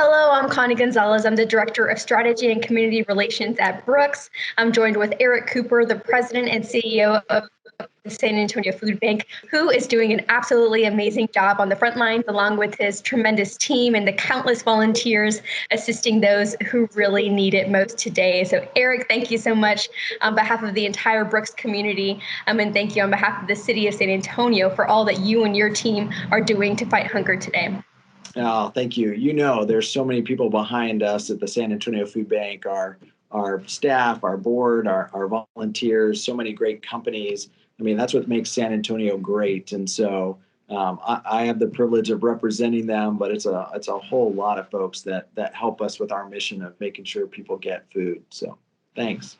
Hello, I'm Connie Gonzalez. I'm the Director of Strategy and Community Relations at Brooks. I'm joined with Eric Cooper, the President and CEO of the San Antonio Food Bank, who is doing an absolutely amazing job on the front lines, along with his tremendous team and the countless volunteers assisting those who really need it most today. So Eric, thank you so much on behalf of the entire Brooks community, and thank you on behalf of the city of San Antonio for all that you and your team are doing to fight hunger today. Oh, thank you. There's so many people behind us at the San Antonio Food Bank, our staff, our board, our volunteers, so many great companies. I mean, that's what makes San Antonio great. And so I have the privilege of representing them, but it's a whole lot of folks that help us with our mission of making sure people get food. So thanks.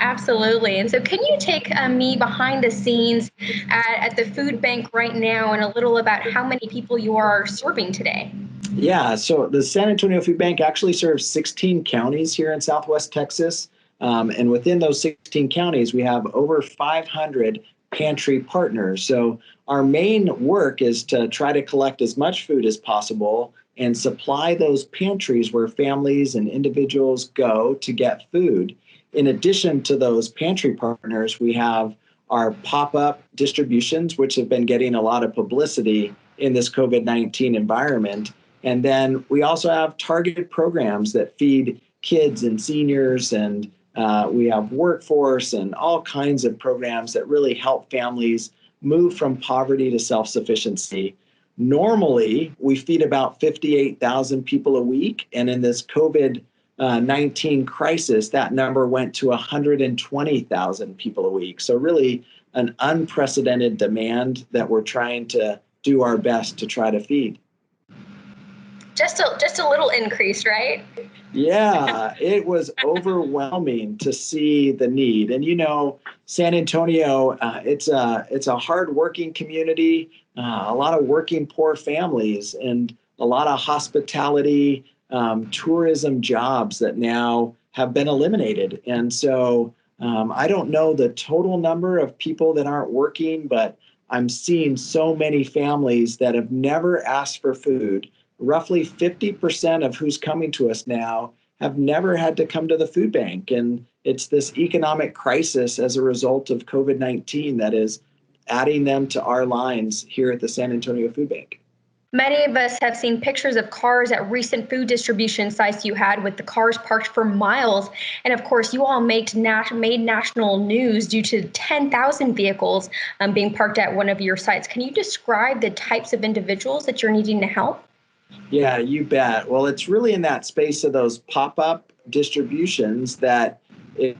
Absolutely. And so can you take me behind the scenes at the food bank right now and a little about how many people you are serving today? Yeah, so the San Antonio Food Bank actually serves 16 counties here in Southwest Texas. And within those 16 counties, we have over 500 pantry partners. So our main work is to try to collect as much food as possible and supply those pantries where families and individuals go to get food. In addition to those pantry partners, we have our pop-up distributions, which have been getting a lot of publicity in this COVID-19 environment. And then we also have targeted programs that feed kids and seniors, and we have workforce and all kinds of programs that really help families move from poverty to self-sufficiency. Normally, we feed about 58,000 people a week, and in this COVID-19 crisis, that number went to 120,000 people a week. So really an unprecedented demand that we're trying to do our best to try to feed. Just a little increase, right? Yeah, it was overwhelming to see the need. And San Antonio, it's a hardworking community, a lot of working poor families, and a lot of hospitality, tourism jobs that now have been eliminated. And so I don't know the total number of people that aren't working, but I'm seeing so many families that have never asked for food. Roughly 50% of who's coming to us now have never had to come to the food bank. And it's this economic crisis as a result of COVID-19 that is adding them to our lines here at the San Antonio Food Bank. Many of us have seen pictures of cars at recent food distribution sites you had with the cars parked for miles. And of course, you all made national news due to 10,000 vehicles being parked at one of your sites. Can you describe the types of individuals that you're needing to help? Yeah, you bet. Well, it's really in that space of those pop-up distributions that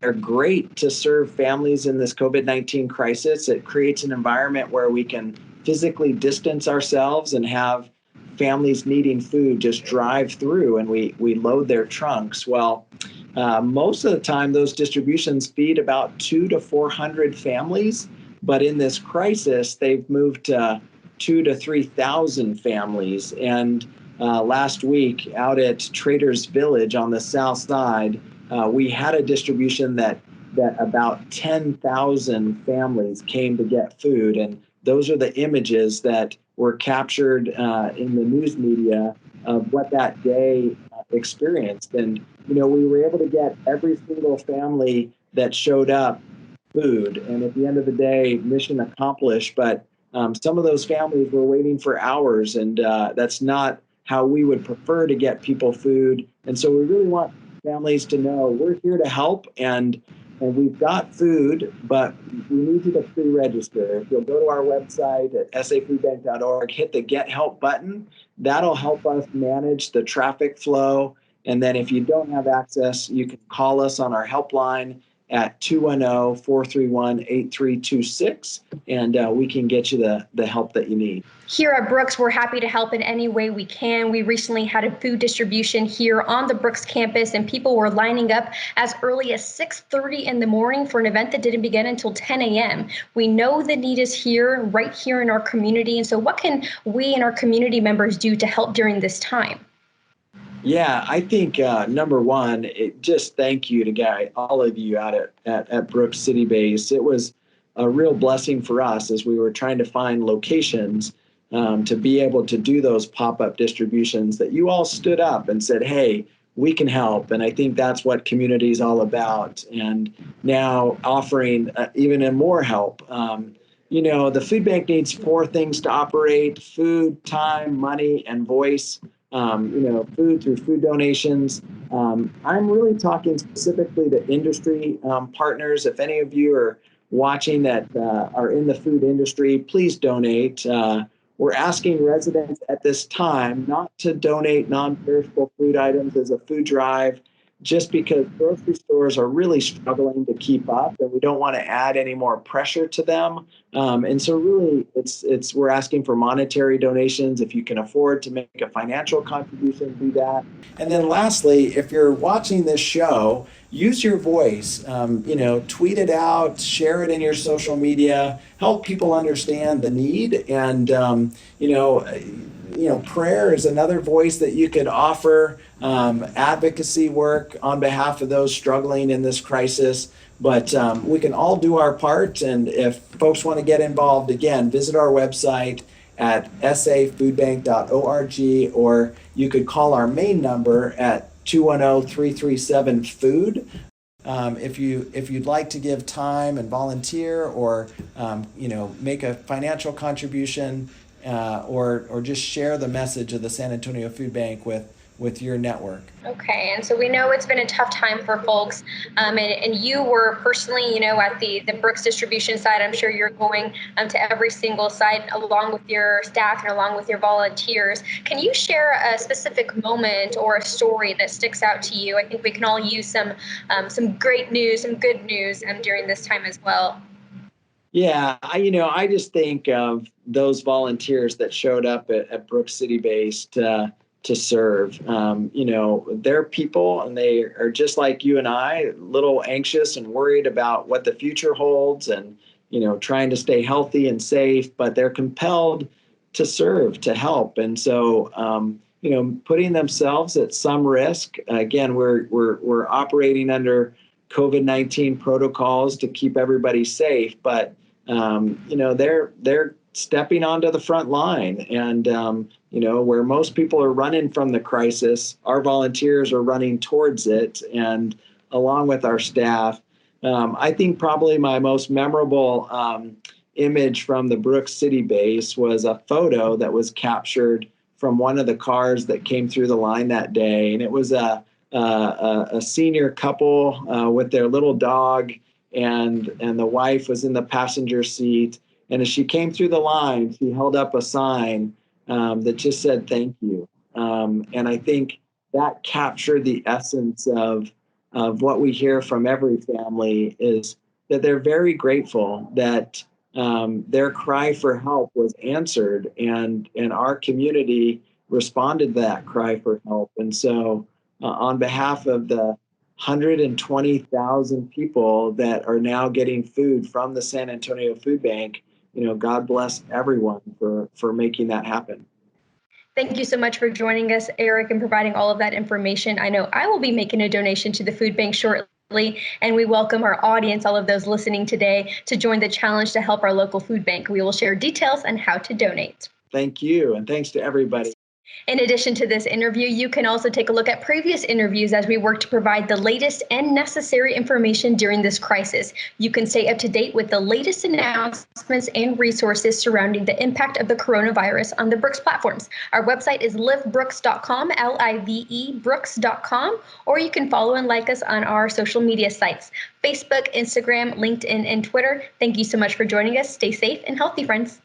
are great to serve families in this COVID-19 crisis. It creates an environment where we can physically distance ourselves and have families needing food just drive through and we load their trunks. Well, most of the time, those distributions feed about 200 to 400 families. But in this crisis, they've moved to 2,000 to 3,000 families. And last week out at Traders Village on the south side, we had a distribution that about 10,000 families came to get food. And those are the images that were captured in the news media of what that day experienced. And, we were able to get every single family that showed up food. And at the end of the day, mission accomplished. But some of those families were waiting for hours, and that's not how we would prefer to get people food. And so we really want families to know we're here to help, and we've got food, but we need you to pre-register. If you'll go to our website at safoodbank.org, hit the Get Help button, that'll help us manage the traffic flow. And then if you don't have access, you can call us on our helpline at 210-431-8326, and we can get you the help that you need. Here at Brooks, we're happy to help in any way we can. We recently had a food distribution here on the Brooks campus, and people were lining up as early as 6:30 in the morning for an event that didn't begin until 10 a.m. We know the need is here, right here in our community. And so what can we and our community members do to help during this time? Yeah, I think number one, just thank you to all of you out at Brooks City Base. It was a real blessing for us as we were trying to find locations to be able to do those pop-up distributions, that you all stood up and said, hey, we can help. And I think that's what community is all about. And now offering even more help. The food bank needs 4 things to operate: food, time, money, and voice. Food through food donations. I'm really talking specifically to industry partners. If any of you are watching that are in the food industry, please donate. We're asking residents at this time not to donate non-perishable food items as a food drive, just because grocery stores are really struggling to keep up, and we don't want to add any more pressure to them. And so really, we're asking for monetary donations. If you can afford to make a financial contribution, do that. And then lastly, if you're watching this show, use your voice. Tweet it out, share it in your social media, help people understand the need. And prayer is another voice that you could offer. Advocacy work on behalf of those struggling in this crisis. But we can all do our part. And if folks want to get involved, again, visit our website at safoodbank.org, or you could call our main number at 210-337-FOOD. If you'd like to give time and volunteer, or make a financial contribution, or just share the message of the San Antonio Food Bank with your network. Okay, and so we know it's been a tough time for folks, and you were personally, at the Brooks distribution side. I'm sure you're going to every single site along with your staff and along with your volunteers. Can you share a specific moment or a story that sticks out to you? I think we can all use some great news, some good news during this time as well. Yeah, I just think of those volunteers that showed up at Brooks City Base to serve. They're people, and they are just like you and I, a little anxious and worried about what the future holds, and trying to stay healthy and safe, but they're compelled to serve, to help. And so putting themselves at some risk. Again, we're operating under COVID-19 protocols to keep everybody safe, but they're stepping onto the front line. And where most people are running from the crisis, our volunteers are running towards it, and along with our staff. I think probably my most memorable image from the Brooks City Base was a photo that was captured from one of the cars that came through the line that day. And it was a senior couple with their little dog, and the wife was in the passenger seat. And as she came through the line, she held up a sign that just said, "Thank you." And I think that captured the essence of what we hear from every family, is that they're very grateful that their cry for help was answered, and our community responded to that cry for help. And so on behalf of the 120,000 people that are now getting food from the San Antonio Food Bank, God bless everyone for making that happen. Thank you so much for joining us, Eric, and providing all of that information. I know I will be making a donation to the food bank shortly, and we welcome our audience, all of those listening today, to join the challenge to help our local food bank. We will share details on how to donate. Thank you, and thanks to everybody. In addition to this interview, you can also take a look at previous interviews as we work to provide the latest and necessary information during this crisis. You can stay up to date with the latest announcements and resources surrounding the impact of the coronavirus on the Brooks platforms. Our website is livebrooks.com, L-I-V-E Brooks.com, or you can follow and like us on our social media sites, Facebook, Instagram, LinkedIn, and Twitter. Thank you so much for joining us. Stay safe and healthy, friends.